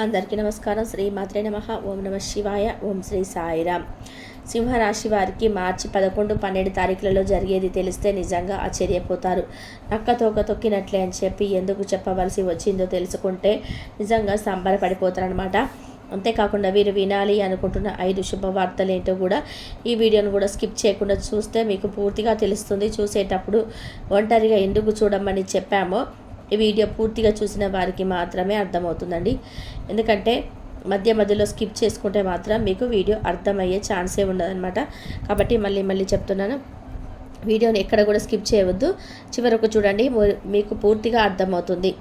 అందరికీ నమస్కారం. శ్రీ మాత్రే నమః. ఓం నమ శివాయ. ఓం శ్రీ సాయిరామ్. సింహరాశి వారికి మార్చి 11, 12 తారీఖులలో జరిగేది తెలిస్తే నిజంగా ఆశ్చర్యపోతారు. నక్కతోక తొక్కినట్లే అని చెప్పి ఎందుకు చెప్పవలసి వచ్చిందో తెలుసుకుంటే నిజంగా సంబరపడిపోతారనమాట. అంతేకాకుండా వీరు వినాలి అనుకుంటున్న 5 శుభవార్తలు ఏంటో కూడా ఈ వీడియోను కూడా స్కిప్ చేయకుండా చూస్తే మీకు పూర్తిగా తెలుస్తుంది. చూసేటప్పుడు ఒంటరిగా ఎందుకు చూడమని చెప్పామో ఈ వీడియో పూర్తిగా చూసిన వారికి మాత్రమే అర్థమవుతుందండి. ఎందుకంటే మధ్యలో స్కిప్ చేసుకుంటే మాత్రం మీకు వీడియో అర్థమయ్యే ఛాన్సే ఉండదన్నమాట. కాబట్టి మళ్ళీ చెప్తున్నాను, వీడియోని ఎక్కడ కూడా స్కిప్ చేయవద్దు, చివరకు చూడండి, మీకు పూర్తిగా అర్థమవుతుంది.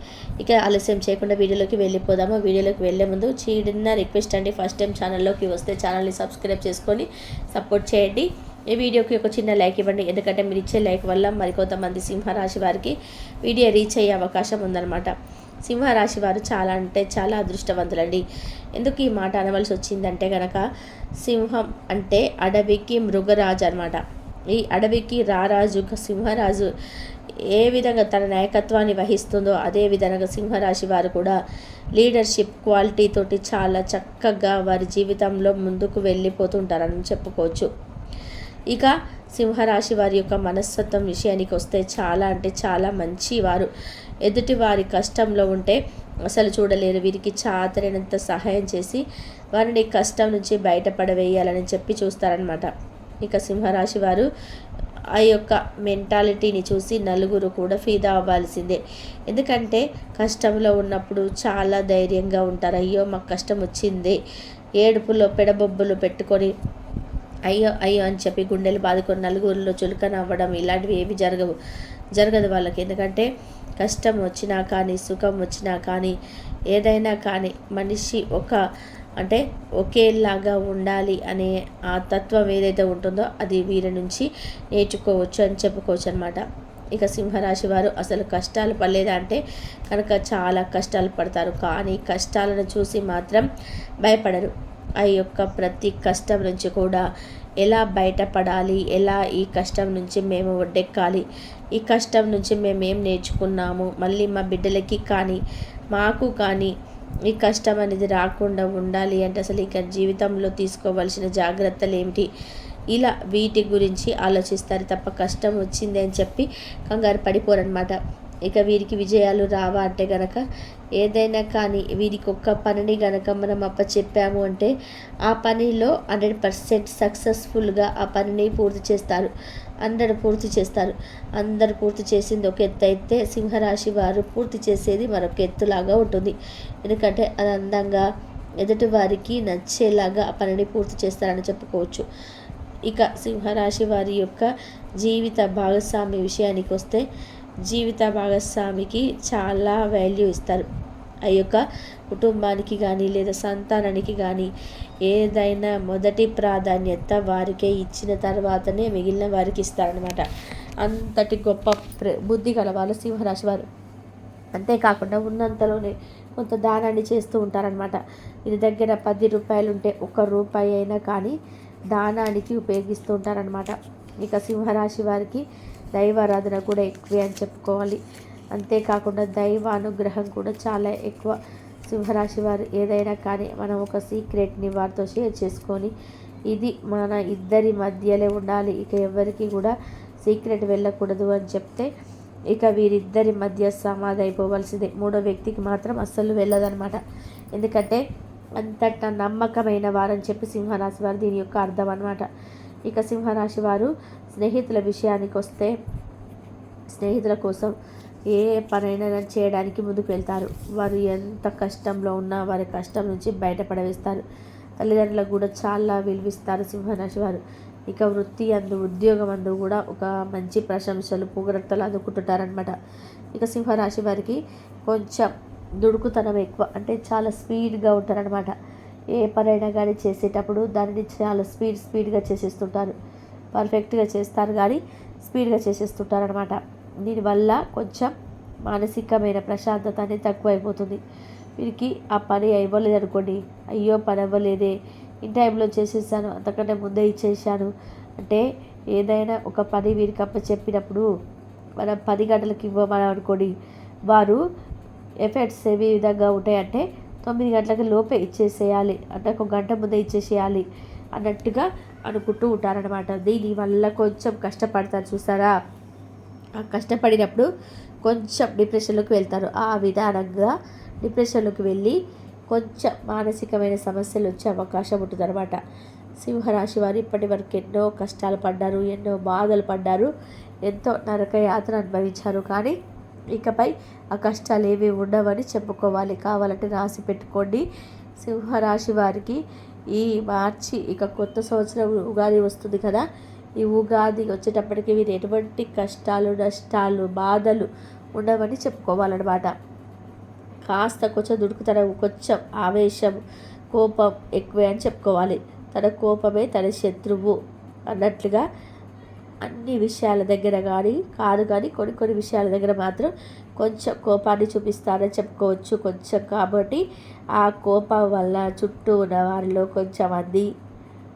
ఇక ఆలస్యం చేయకుండా వీడియోలోకి వెళ్ళిపోదాము. వీడియోలోకి వెళ్ళే ముందు చిన్న రిక్వెస్ట్ అండి, ఫస్ట్ టైం ఛానల్లోకి వస్తే ఛానల్ని సబ్స్క్రైబ్ చేసుకొని సపోర్ట్ చేయండి. ఈ వీడియోకి ఒక చిన్న లైక్ ఇవ్వండి, ఎందుకంటే మీరు ఇచ్చే లైక్ వల్ల మరికొంతమంది సింహరాశి వారికి వీడియో రీచ్ అయ్యే అవకాశం ఉందన్నమాట. సింహరాశి వారు చాలా అంటే చాలా అదృష్టవంతులండి. ఎందుకు ఈ మాట అనవలసి వచ్చిందంటే కనుక, సింహం అంటే అడవికి మృగరాజు అనమాట. ఈ అడవికి రారాజు సింహరాజు ఏ విధంగా తన నాయకత్వాన్ని వహిస్తుందో అదే విధంగా సింహరాశి వారు కూడా లీడర్షిప్ క్వాలిటీ తోటి చాలా చక్కగా వారి జీవితంలో ముందుకు వెళ్ళిపోతుంటారని చెప్పుకోవచ్చు. ఇక సింహరాశి వారి యొక్క మనస్తత్వం విషయానికి వస్తే చాలా అంటే చాలా మంచివారు. ఎదుటి వారి కష్టంలో ఉంటే అసలు చూడలేరు. వీరికి చాతరైనంత సహాయం చేసి వారిని కష్టం నుంచి బయటపడవేయాలని చెప్పి చూస్తారనమాట. ఇక సింహరాశి వారు ఆ యొక్క మెంటాలిటీని చూసి నలుగురు కూడా ఫిదా అవ్వాల్సిందే. ఎందుకంటే కష్టంలో ఉన్నప్పుడు చాలా ధైర్యంగా ఉంటారు. అయ్యో మాకు కష్టం వచ్చిందే, ఏడుపులో పెడబొబ్బులు పెట్టుకొని అయ్యో అని చెప్పి గుండెలు బాదుకొని నలుగురిలో చులకన అవ్వడం ఇలాంటివి ఏవి జరగదు వాళ్ళకి. ఎందుకంటే కష్టం వచ్చినా కానీ సుఖం వచ్చినా కానీ ఏదైనా కానీ మనిషి అంటే ఒకేలాగా ఉండాలి అనే ఆ తత్వం ఏదైతే ఉంటుందో అది వీరి నుంచి నేర్చుకోవచ్చు అని చెప్పుకోవచ్చు అనమాట. ఇక సింహరాశి వారు అసలు కష్టాలు పడలేదా అంటే కనుక చాలా కష్టాలు పడతారు, కానీ కష్టాలను చూసి మాత్రం భయపడరు. ఆ యొక్క ప్రతి కష్టం నుంచి కూడా ఎలా బయటపడాలి, ఎలా ఈ కష్టం నుంచి మేము ఒడ్డెక్కాలి, ఈ కష్టం నుంచి మేమేం నేర్చుకున్నాము, మళ్ళీ మా బిడ్డలకి కానీ మాకు కానీ ఈ కష్టం అనేది రాకుండా ఉండాలి అంటే అసలు ఇక జీవితంలో తీసుకోవాల్సిన జాగ్రత్తలు ఏమిటి, ఇలా వీటి గురించి ఆలోచిస్తారు తప్ప కష్టం వచ్చింది అని చెప్పి కంగారు పడిపోరనమాట. ఇక వీరికి విజయాలు రావా అంటే గనక ఏదైనా కానీ వీరికి ఒక్క పనిని గనక మనం చెప్పాము అంటే ఆ పనిలో 100% సక్సెస్ఫుల్గా ఆ పనిని పూర్తి చేస్తారు. అందరూ పూర్తి చేసింది ఒక ఎత్తు అయితే సింహరాశి వారు పూర్తి చేసేది మరొక ఎత్తులాగా ఉంటుంది. ఎందుకంటే అది అందంగా ఎదుటి వారికి నచ్చేలాగా ఆ పనిని పూర్తి చేస్తారని చెప్పుకోవచ్చు. ఇక సింహరాశి వారి యొక్క జీవిత భాగస్వామి విషయానికి వస్తే జీవిత భాగస్వామికి చాలా వాల్యూ ఇస్తారు. ఆ యొక్క కుటుంబానికి కానీ లేదా సంతానానికి కానీ ఏదైనా మొదటి ప్రాధాన్యత వారికే ఇచ్చిన తర్వాతనే మిగిలిన వారికి ఇస్తారనమాట. అంతటి గొప్ప బుద్ధి గలవారు సింహరాశి వారు. అంతేకాకుండా ఉన్నంతలోనే కొంత దానాన్ని చేస్తూ ఉంటారనమాట. ఇది దగ్గర 10 రూపాయలు ఉంటే 1 రూపాయి అయినా కానీ దానానికి ఉపయోగిస్తూ ఉంటారనమాట. ఇక సింహరాశి వారికి దైవారాధన కూడా ఎక్కువే అని చెప్పుకోవాలి. అంతేకాకుండా దైవానుగ్రహం కూడా చాలా ఎక్కువ. సింహరాశి వారు ఏదైనా కానీ మనం ఒక సీక్రెట్ని వారితో షేర్ చేసుకొని ఇది మన ఇద్దరి మధ్యలో ఉండాలి, ఇక ఎవరికి కూడా సీక్రెట్ వెళ్ళకూడదు అని చెప్తే ఇక వీరిద్దరి మధ్య సమాధి అయిపోవలసిందే. మూడో వ్యక్తికి మాత్రం అస్సలు వెళ్ళదనమాట. ఎందుకంటే అంతట నమ్మకమైన వారని చెప్పి సింహరాశి వారు దీని యొక్క అర్థం అనమాట. ఇక సింహరాశి వారు స్నేహితుల విషయానికి వస్తే స్నేహితుల కోసం ఏ పనైనా చేయడానికి ముందుకు వెళ్తారు. వారు ఎంత కష్టంలో ఉన్నా వారి కష్టం నుంచి బయటపడవేస్తారు. తల్లిదండ్రులకు కూడా చాలా విలువిస్తారు సింహరాశి వారు. ఇక ఉద్యోగం అందు కూడా ఒక మంచి ప్రశంసలు పొగడ్తలు అందుకుంటుంటారనమాట. ఇక సింహరాశి వారికి కొంచెం దుడుకుతనం ఎక్కువ, అంటే చాలా స్పీడ్గా ఉంటారనమాట. ఏ పనైనా కానీ చేసేటప్పుడు దానిని చాలా స్పీడ్గా చేసేస్తుంటారు. పర్ఫెక్ట్గా చేస్తారు కానీ స్పీడ్గా చేసేస్తుంటారనమాట. దీనివల్ల కొంచెం మానసికమైన ప్రశాంతత అనేది తక్కువైపోతుంది. వీరికి ఆ పని అవ్వలేదు అనుకోండి, అయ్యో పని అవ్వలేదే, ఇన్ టైంలో చేసేసాను, అంతకంటే ముందే ఇచ్చేసాను అంటే ఏదైనా ఒక పని వీరికి చెప్పినప్పుడు మనం 10 గంటలకు ఇవ్వమని అనుకోండి, వారు ఎఫెక్ట్స్ ఏ విధంగా ఉంటాయంటే 9 గంటలకి లోపే ఇచ్చేసేయాలి, అంటే ఒక గంట ముందే ఇచ్చేసేయాలి అన్నట్టుగా అనుకుంటూ ఉంటారనమాట. దీనివల్ల కొంచెం కష్టపడతారు చూసారా, ఆ కష్టపడినప్పుడు కొంచెం డిప్రెషన్లోకి వెళ్తారు. ఆ విధానంగా డిప్రెషన్లోకి వెళ్ళి కొంచెం మానసికమైన సమస్యలు వచ్చే అవకాశం ఉంటుందన్నమాట. సింహరాశి వారు ఇప్పటి వరకు ఎన్నో కష్టాలు పడ్డారు, ఎన్నో బాధలు పడ్డారు, ఎంతో నరక యాతన అనుభవించారు. కానీ ఇకపై ఆ కష్టాలు ఏవి ఉండవని చెప్పుకోవాలి. కావాలంటే రాసి పెట్టుకోండి. సింహరాశి వారికి ఈ మార్చి ఇక కొత్త సంవత్సరం ఉగాది వస్తుంది కదా, ఈ ఉగాది వచ్చేటప్పటికి వీరు ఎటువంటి కష్టాలు, నష్టాలు, బాధలు ఉండవని చెప్పుకోవాలన్నమాట. కాస్త కొంచెం దుడుకుతనం, కొంచెం ఆవేశం, కోపం ఎక్కువే అని చెప్పుకోవాలి. తన కోపమే తన శత్రువు అన్నట్లుగా అన్ని విషయాల దగ్గర కాదు కానీ కొన్ని విషయాల దగ్గర మాత్రం కొంచెం కోపాన్ని చూపిస్తారని చెప్పుకోవచ్చు. కొంచెం కాబట్టి ఆ కోపం వల్ల చుట్టూ ఉన్న వారిలో కొంచెం మంది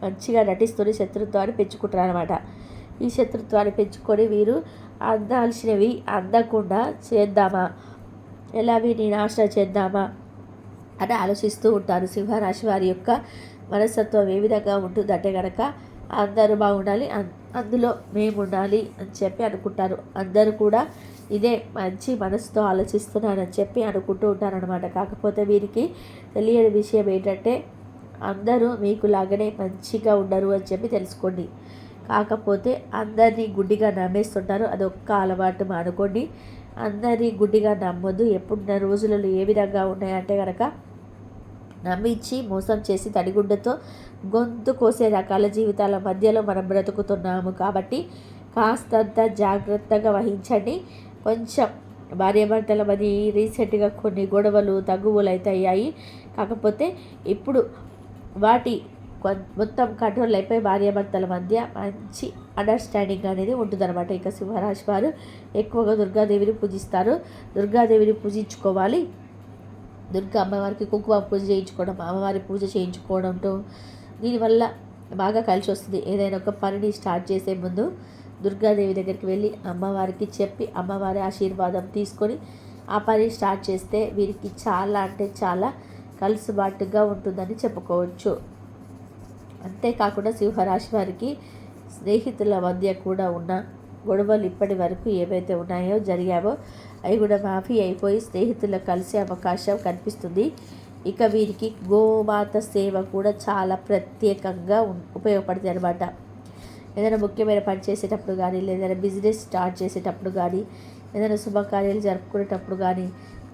మంచిగా నటిస్తూనే శత్రుత్వాన్ని పెంచుకుంటారు అనమాట. ఈ శత్రుత్వాన్ని పెంచుకొని వీరు అందాల్సినవి అందకుండా చేద్దామా, ఎలా వీటిని నాశనం చేద్దామా అని ఆలోచిస్తూ ఉంటారు. సింహరాశి వారి యొక్క మనస్తత్వం ఏ విధంగా ఉంటుందంటే కనుక అందరూ బాగుండాలి, అందులో మేము ఉండాలి అని చెప్పి అనుకుంటారు. అందరూ కూడా ఇదే మంచి మనసుతో ఆలోచిస్తున్నారని చెప్పి అనుకుంటూ ఉంటారనమాట. కాకపోతే వీరికి తెలియని విషయం ఏంటంటే అందరూ మీకులాగానే మంచిగా ఉండరు అని చెప్పి తెలుసుకోండి. కాకపోతే అందరినీ గుడ్డిగా నమ్మేస్తుంటారు, అదొక్క అలవాటు మానుకోండి. అందరినీ గుడ్డిగా నమ్మొద్దు. ఎప్పుడున్న రోజులలో ఏ విధంగా ఉన్నాయంటే కనుక నమ్మించి మోసం చేసి తడిగుడ్డతో గొంతు కోసే రకాల జీవితాల మధ్యలో మనం బ్రతుకుతున్నాము. కాబట్టి కాస్తంత జాగ్రత్తగా వహించండి. కొంచెం భార్యాభర్తల మధ్య రీసెంట్గా కొన్ని గొడవలు తగువులు అయితే అయ్యాయి. కాకపోతే ఇప్పుడు వాటి మొత్తం కంట్రోల్ అయిపోయి భార్యాభర్తల మధ్య మంచి అండర్స్టాండింగ్ అనేది ఉంటుందన్నమాట. ఇక సింహరాశి వారు ఎక్కువగా దుర్గాదేవిని పూజిస్తారు. దుర్గాదేవిని పూజించుకోవాలి. దుర్గా అమ్మవారికి కుంకుమ పూజ చేయించుకోవడం, అమ్మవారి పూజ చేయించుకోవడంతో దీనివల్ల బాగా కలిసి వస్తుంది. ఏదైనా ఒక పనిని స్టార్ట్ చేసే ముందు దుర్గాదేవి దగ్గరికి వెళ్ళి అమ్మవారికి చెప్పి అమ్మవారి ఆశీర్వాదం తీసుకొని ఆ పని స్టార్ట్ చేస్తే వీరికి చాలా అంటే చాలా కలుసుబాటుగా ఉంటుందని చెప్పుకోవచ్చు. అంతేకాకుండా సింహరాశి వారికి స్నేహితుల మధ్య కూడా ఉన్న గొడవలు ఇప్పటి వరకు ఏవైతే ఉన్నాయో జరిగావో అవి కూడా మాఫీ అయిపోయి స్నేహితులు కలిసే అవకాశం కనిపిస్తుంది. ఇక వీరికి గోమాత సేవ కూడా చాలా ప్రత్యేకంగా ఉపయోగపడుతుంది అనమాట. ఏదైనా ముఖ్యమైన పని చేసేటప్పుడు కానీ, లేదైనా బిజినెస్ స్టార్ట్ చేసేటప్పుడు కానీ, ఏదైనా శుభకార్యాలు జరుపుకునేటప్పుడు కానీ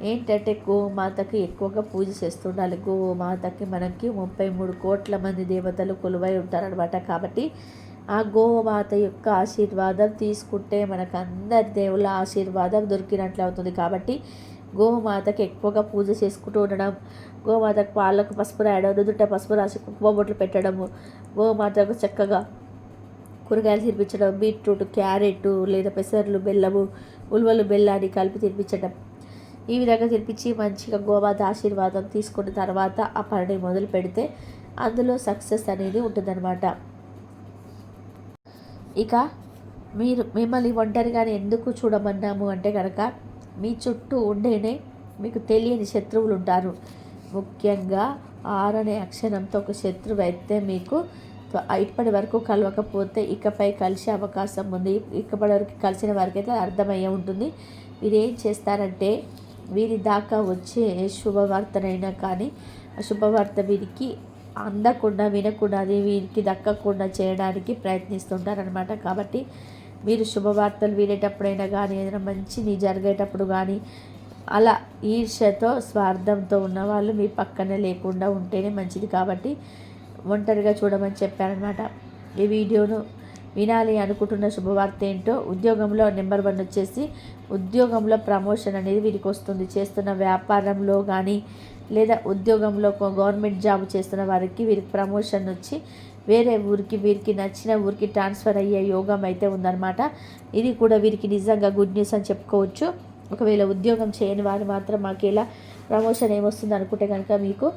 ఏంటంటే గోమాతకి ఎక్కువగా పూజ చేస్తుండాలి. గోమాతకి మనకి 33 కోట్ల మంది దేవతలు కొలువై ఉంటారనమాట. కాబట్టి ఆ గోమాత యొక్క ఆశీర్వాదం తీసుకుంటే మనకు అందరి దేవుళ్ళ ఆశీర్వాదం దొరికినట్లు అవుతుంది. కాబట్టి గోమాతకి ఎక్కువగా పూజ చేసుకుంటూ ఉండడం, గోమాతకు పాలకు పసుపు రాయడం, నుదుట పసుపు రాసి కుంకుమ బొట్లు పెట్టడము, గోమాతకు చక్కగా కూరగాయలు తినిపించడం, బీట్రూట్, క్యారెట్ లేదా పెసర్లు, బెల్లము, ఉలువలు, బెల్లాన్ని కలిపి తినిపించడం. ఈ విధంగా తినిపించి మంచిగా గోమాత ఆశీర్వాదం తీసుకున్న తర్వాత ఆ పనిని మొదలు పెడితే అందులో సక్సెస్ అనేది ఉంటుందన్నమాట. ఇక మిమ్మల్ని ఒంటరిగానే ఎందుకు చూడమన్నాము అంటే కనుక మీ చుట్టూ ఉండేనే మీకు తెలియని శత్రువులు ఉంటారు. ముఖ్యంగా 6 అనే అక్షరంతో ఒక శత్రువు అయితే మీకు ఇప్పటి వరకు కలవకపోతే ఇకపై కలిసే అవకాశం ఉంది. ఇప్పటి వరకు కలిసిన వారికి అయితే అర్థమయ్యే ఉంటుంది. వీరేం చేస్తారంటే వీరి దాకా వచ్చే శుభవార్తనైనా కానీ ఆ శుభవార్త వీరికి అందకుండా వినకుండా అది వీరికి దక్కకుండా చేయడానికి ప్రయత్నిస్తుంటారనమాట. కాబట్టి మీరు శుభవార్తలు వినేటప్పుడైనా కానీ, ఏదైనా మంచిని జరిగేటప్పుడు కానీ అలా ఈర్ష్యతో స్వార్థంతో ఉన్న వాళ్ళు మీ పక్కనే లేకుండా ఉంటేనే మంచిది. కాబట్టి ఒంటరిగా చూడమని చెప్పారనమాట. ఈ వీడియోను వినాలి అనుకుంటున్న శుభవార్త ఏంటో, ఉద్యోగంలో నెంబర్ 1 వచ్చేసి ఉద్యోగంలో ప్రమోషన్ అనేది వీరికి వస్తుంది. చేస్తున్న వ్యాపారంలో కానీ లేదా ఉద్యోగంలో గవర్నమెంట్ జాబ్ చేస్తున్న వారికి వీరికి ప్రమోషన్ వచ్చి వేరే ఊరికి వీరికి నచ్చిన ఊరికి ట్రాన్స్ఫర్ అయ్యే యోగం అయితే ఉందన్నమాట. ఇది కూడా వీరికి నిజంగా గుడ్ న్యూస్ అని చెప్పుకోవచ్చు. ఒకవేళ ఉద్యోగం చేయని వారు మాత్రం మాకు ఇలా ప్రమోషన్ ఏమొస్తుంది అనుకుంటే కనుక మీకు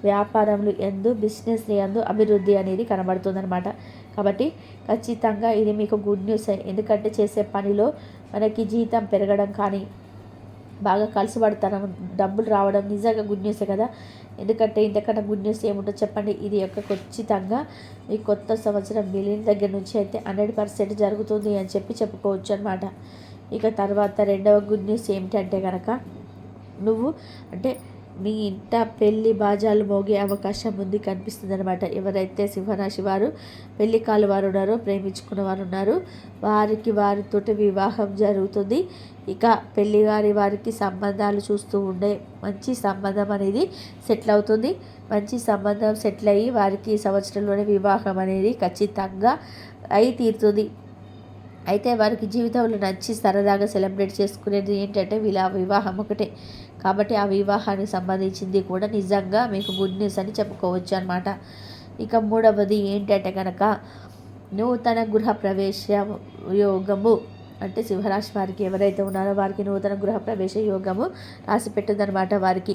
వ్యాపారంలో బిజినెస్ అభివృద్ధి అనేది కనబడుతుందన్నమాట. కాబట్టి ఖచ్చితంగా ఇది మీకు గుడ్ న్యూస్. ఎందుకంటే చేసే పనిలో మనకి జీతం పెరగడం కానీ బాగా కలిసి పడతారు, డబ్బులు రావడం నిజంగా గుడ్ న్యూసే కదా. ఎందుకంటే ఇంతకన్నా గుడ్ న్యూస్ ఏముంటుందో చెప్పండి. ఇది యొక్క ఖచ్చితంగా ఈ కొత్త సంవత్సరం బిగినింగ్ దగ్గర నుంచి అయితే 100% జరుగుతుంది అని చెప్పుకోవచ్చు అనమాట. ఇక తర్వాత రెండవ గుడ్ న్యూస్ ఏమిటంటే కనుక, నువ్వు అంటే మీ ఇంట పెళ్ళి బాజాలు మోగే అవకాశం ఉంది కనిపిస్తుంది అనమాట. ఎవరైతే సింహరాశి వారు పెళ్లి కాలు వారు ఉన్నారో, ప్రేమించుకున్న వారు ఉన్నారో వారితోటి వివాహం జరుగుతుంది. ఇక పెళ్లి వారికి సంబంధాలు చూస్తూ ఉండే మంచి సంబంధం అనేది సెటిల్ అవుతుంది. మంచి సంబంధం సెటిల్ అయ్యి వారికి ఈ సంవత్సరంలోనే వివాహం అనేది ఖచ్చితంగా అయి తీరుతుంది. అయితే వారికి జీవితంలో నచ్చి సరదాగా సెలబ్రేట్ చేసుకునేది ఏంటంటే వివాహం ఒకటే. కాబట్టి ఆ వివాహానికి సంబంధించింది కూడా నిజంగా మీకు గుడ్ న్యూస్ అని చెప్పుకోవచ్చు అనమాట. ఇక మూడవది ఏంటంటే కనుక, నూతన గృహ ప్రవేశ యోగము. అంటే సింహరాశి వారికి ఎవరైతే ఉన్నారో వారికి నూతన గృహ ప్రవేశ యోగము రాసి పెట్టిందనమాట వారికి.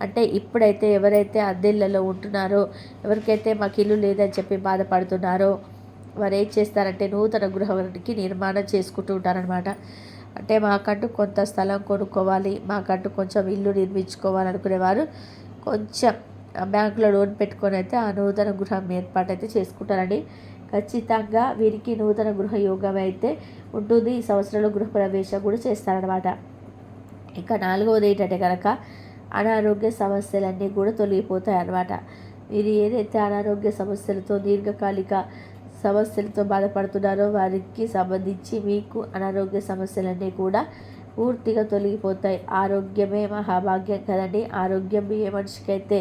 అంటే ఇప్పుడైతే ఎవరైతే అద్దెళ్లలో ఉంటున్నారో, ఎవరికైతే మాకు ఇల్లు లేదని చెప్పి బాధపడుతున్నారో వారు ఏం చేస్తారంటే నూతన గృహానికి నిర్మాణం చేసుకుంటూ ఉంటారనమాట. అంటే మాకంటూ కొంత స్థలం కొనుక్కోవాలి, మాకంటూ కొంచెం ఇల్లు నిర్మించుకోవాలనుకునేవారు కొంచెం బ్యాంకులో లోన్ పెట్టుకొని అయితే ఆ నూతన గృహం ఏర్పాటైతే చేసుకుంటారండి. ఖచ్చితంగా వీరికి నూతన గృహ యోగం అయితే ఉంటుంది. ఈ సంవత్సరంలో గృహప్రవేశం కూడా చేస్తారనమాట. ఇంకా నాలుగవది ఏంటంటే కనుక, అనారోగ్య సమస్యలన్నీ కూడా తొలగిపోతాయి అన్నమాట. వీరు ఏదైతే అనారోగ్య సమస్యలతో దీర్ఘకాలిక సమస్యలతో బాధపడుతున్నారో వారికి సంబంధించి మీకు అనారోగ్య సమస్యలన్నీ కూడా పూర్తిగా తొలగిపోతాయి. ఆరోగ్యమే మహాభాగ్యం కదండి. ఆరోగ్యం ఏ మనిషికైతే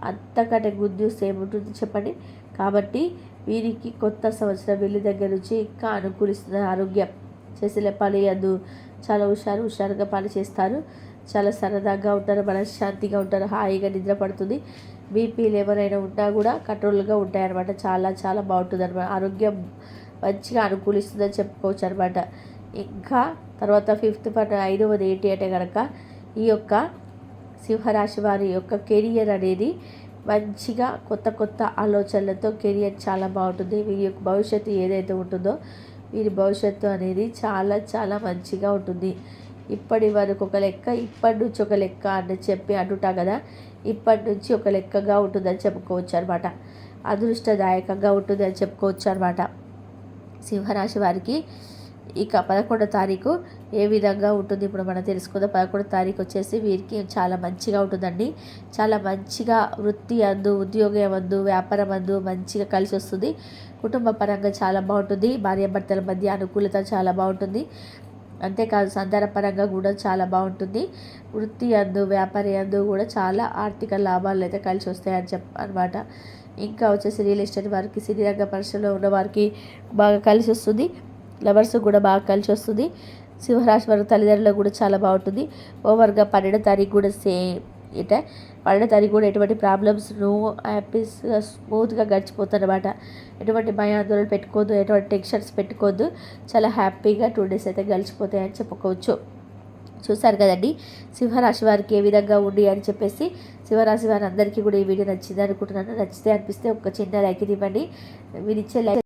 అంతకంటే గుడ్ న్యూస్ ఏముంటుంది చెప్పండి. కాబట్టి వీరికి కొత్త సంవత్సరం వెళ్ళి దగ్గర నుంచి ఇంకా అనుకూలిస్తుంది ఆరోగ్యం. చేసే పని అందు చాలా హుషారుగా పని చేస్తారు, చాలా సరదాగా ఉంటారు, మనశ్శాంతిగా ఉంటారు, హాయిగా నిద్ర పడుతుంది. బీపీలు ఎవరైనా ఉన్నా కూడా కంట్రోల్గా ఉంటాయన్నమాట. చాలా బాగుంటుంది అనమాట. ఆరోగ్యం మంచిగా అనుకూలిస్తుందని చెప్పుకోవచ్చు అనమాట. ఇంకా తర్వాత ఐదవది ఏంటి అంటే కనుక, ఈ యొక్క సింహరాశి వారి యొక్క కెరియర్ అనేది మంచిగా కొత్త ఆలోచనలతో కెరియర్ చాలా బాగుంటుంది. వీరి యొక్క భవిష్యత్తు ఏదైతే ఉంటుందో వీరి భవిష్యత్తు అనేది చాలా మంచిగా ఉంటుంది. ఇప్పటి వరకు ఒక లెక్క, ఇప్పటి నుంచి ఒక లెక్క అని చెప్పి అంటుంటా కదా, ఇప్పటి నుంచి ఒక లెక్కగా ఉంటుందని చెప్పుకోవచ్చు అనమాట. అదృష్టదాయకంగా ఉంటుంది అని చెప్పుకోవచ్చు అనమాట. సింహరాశి వారికి ఇక 11వ తారీఖు ఏ విధంగా ఉంటుంది ఇప్పుడు మనం తెలుసుకుందాం. 11వ తారీఖు వచ్చేసి వీరికి చాలా మంచిగా ఉంటుందండి. చాలా మంచిగా వృత్తి అందు, ఉద్యోగం అందు, వ్యాపారం అందు మంచిగా కలిసి వస్తుంది. కుటుంబ పరంగా చాలా బాగుంటుంది. భార్యాభర్తల మధ్య అనుకూలత చాలా బాగుంటుంది. అంతేకాదు సంతాన పరంగా కూడా చాలా బాగుంటుంది. వృత్తి అందు, వ్యాపారి అందు కూడా చాలా ఆర్థిక లాభాలు అయితే కలిసి వస్తాయని అనమాట. ఇంకా వచ్చేసి రియల్ ఎస్టేట్ వారికి, సినీ రంగ పరిశ్రమలో ఉన్న వారికి బాగా కలిసి వస్తుంది. లవర్స్ కూడా బాగా కలిసి వస్తుంది. సింహరాశి వారి తల్లిదండ్రులకు కూడా చాలా బాగుంటుంది. ఓవర్గా 12వ తారీఖు కూడా సేమ్ 12వ తారీఖు కూడా ఎటువంటి ప్రాబ్లమ్స్ హ్యాపీగా స్మూత్గా గడిచిపోతుంది అనమాట. ఎటువంటి భయాందోళన పెట్టుకోవద్దు, ఎటువంటి టెన్షన్స్ పెట్టుకోవద్దు. చాలా హ్యాపీగా 2 days అయితే గడిచిపోతాయని చెప్పుకోవచ్చు. చూసారు కదండి సింహరాశి వారికి ఏ విధంగా ఉండి అని చెప్పేసి. సింహరాశి వారి అందరికీ కూడా ఈ వీడియో నచ్చింది అనుకుంటున్నాను. నచ్చితే అనిపిస్తే ఒక చిన్న లైక్ ఇవ్వండి. మీరు ఇచ్చే లైక్